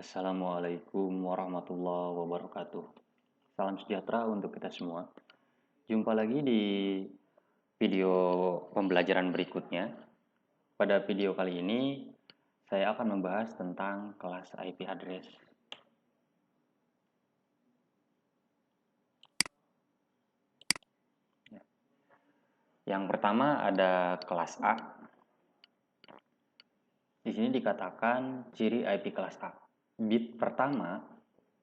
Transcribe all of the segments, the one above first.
Assalamualaikum warahmatullahi wabarakatuh. Salam sejahtera untuk kita semua. Jumpa lagi di video pembelajaran berikutnya. Pada video kali ini, saya akan membahas tentang kelas IP address. Yang pertama ada kelas A. Di sini dikatakan ciri IP kelas A. Bit pertama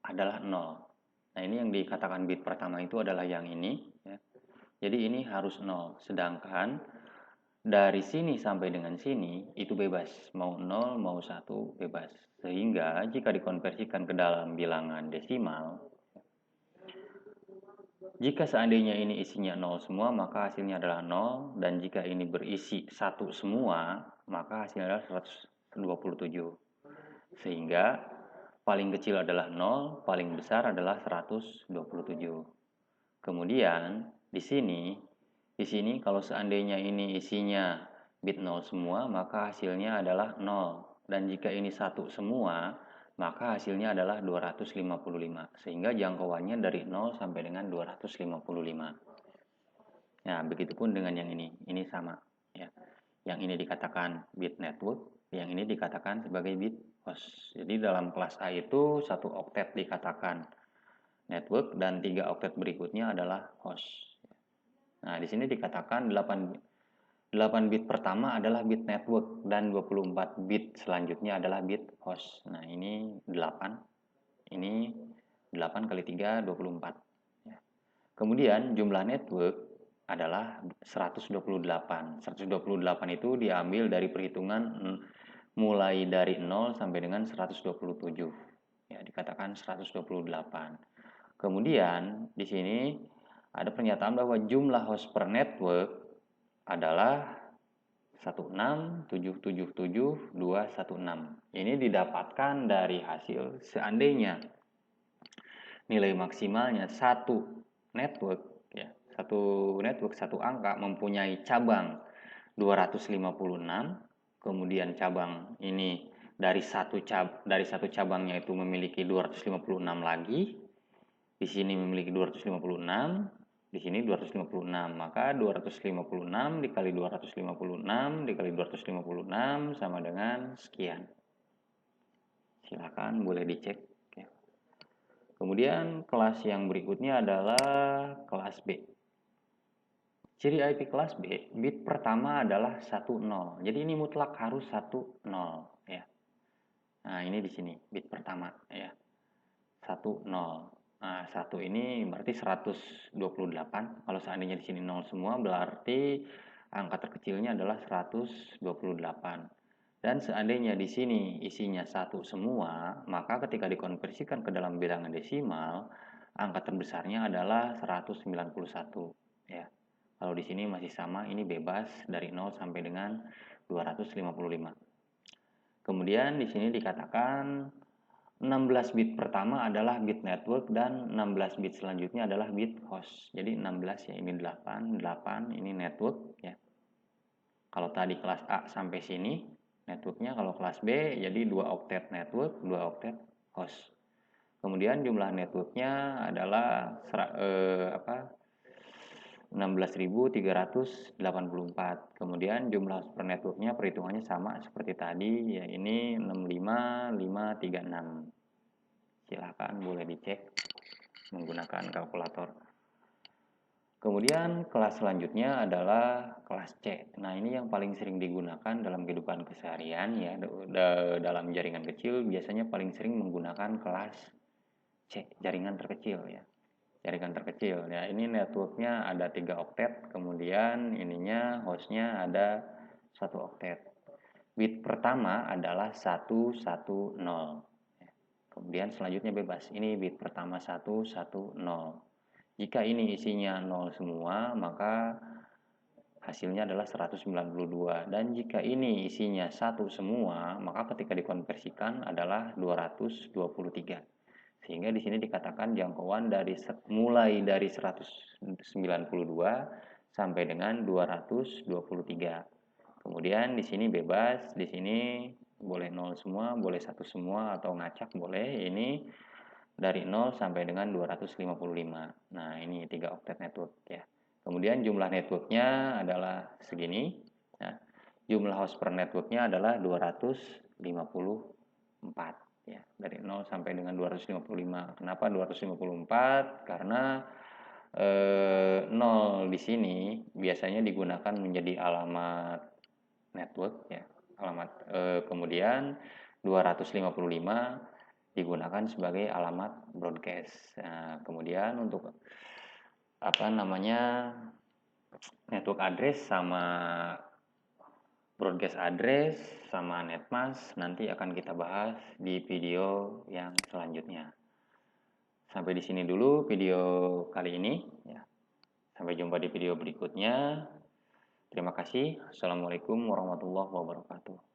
adalah 0. Nah, ini yang dikatakan bit pertama itu adalah yang ini. Ya. Jadi ini harus 0. Sedangkan dari sini sampai dengan sini itu bebas. Mau 0, mau 1, bebas. Sehingga jika dikonversikan ke dalam bilangan desimal, jika seandainya ini isinya 0 semua, maka hasilnya adalah 0. Dan jika ini berisi 1 semua, maka hasilnya adalah 127. Sehingga paling kecil adalah 0, paling besar adalah 127. Kemudian di sini kalau seandainya ini isinya bit 0 semua, maka hasilnya adalah 0. Dan jika ini 1 semua, maka hasilnya adalah 255. Sehingga jangkauannya dari 0 sampai dengan 255. Nah, begitupun dengan yang ini. Ini sama. Ya. Yang ini dikatakan bit network, yang ini dikatakan sebagai bit host. Jadi dalam kelas A itu 1 oktet dikatakan network dan 3 oktet berikutnya adalah host. Nah, di sini dikatakan 8 bit pertama adalah bit network dan 24 bit selanjutnya adalah bit host. Nah, ini 8. Ini 8 kali 3, 24. Ya. Kemudian jumlah network adalah 128. 128 itu diambil dari perhitungan mulai dari 0 sampai dengan 127. Ya, dikatakan 128. Kemudian di sini ada pernyataan bahwa jumlah host per network adalah 16777.216. Ini didapatkan dari hasil seandainya nilai maksimalnya satu network, ya, satu angka mempunyai cabang 256, kemudian cabang ini dari satu cabangnya itu memiliki 256 lagi, di sini memiliki 256, di sini 256, maka 256 dikali 256 dikali 256 sama dengan sekian. Silakan boleh dicek. Kemudian kelas yang berikutnya adalah kelas B. Ciri IP kelas B, bit pertama adalah 10. Jadi ini mutlak harus 10 ya. Nah, ini di sini bit pertama ya. 10. Nah, 1 ini berarti 128. Kalau seandainya di sini 0 semua berarti angka terkecilnya adalah 128. Dan seandainya di sini isinya 1 semua, maka ketika dikonversikan ke dalam bilangan desimal, angka terbesarnya adalah 191 ya. Kalau di sini masih sama, ini bebas dari 0 sampai dengan 255. Kemudian di sini dikatakan 16 bit pertama adalah bit network dan 16 bit selanjutnya adalah bit host. Jadi 16 ya, ini 8 ini network ya. Kalau tadi kelas A sampai sini networknya, kalau kelas B jadi 2 oktet network, 2 oktet host. Kemudian jumlah networknya adalah 16.384. Kemudian jumlah per networknya perhitungannya sama seperti tadi, ya ini 65536. Silahkan boleh dicek menggunakan kalkulator. Kemudian kelas selanjutnya adalah kelas C. Nah, ini yang paling sering digunakan dalam kehidupan keseharian ya. Dalam jaringan kecil biasanya paling sering menggunakan kelas C, jaringan terkecil ya. Jaringan terkecil ya. Ini networknya ada 3 oktet, kemudian ininya hostnya ada 1 oktet. Bit pertama adalah 110. Kemudian selanjutnya bebas. Ini bit pertama 110. Jika ini isinya 0 semua, maka hasilnya adalah 192. Dan jika ini isinya 1 semua, maka ketika dikonversikan adalah 223. Sehingga di sini dikatakan jangkauan mulai dari 192 sampai dengan 223. Kemudian di sini bebas, di sini boleh 0 semua, boleh 1 semua, atau ngacak boleh. Ini dari 0 sampai dengan 255. Nah, ini 3 oktet network ya. Kemudian jumlah networknya adalah segini. Nah, jumlah host per networknya adalah 254 ya, dari 0 sampai dengan 255. Kenapa 254? Karena 0 di sini biasanya digunakan menjadi alamat network ya, alamat kemudian 255 digunakan sebagai alamat broadcast. Nah, kemudian untuk apa namanya, network address sama broadcast address sama netmask nanti akan kita bahas di video yang selanjutnya. Sampai di sini dulu video kali ini ya. Sampai jumpa di video berikutnya. Terima kasih. Assalamualaikum warahmatullahi wabarakatuh.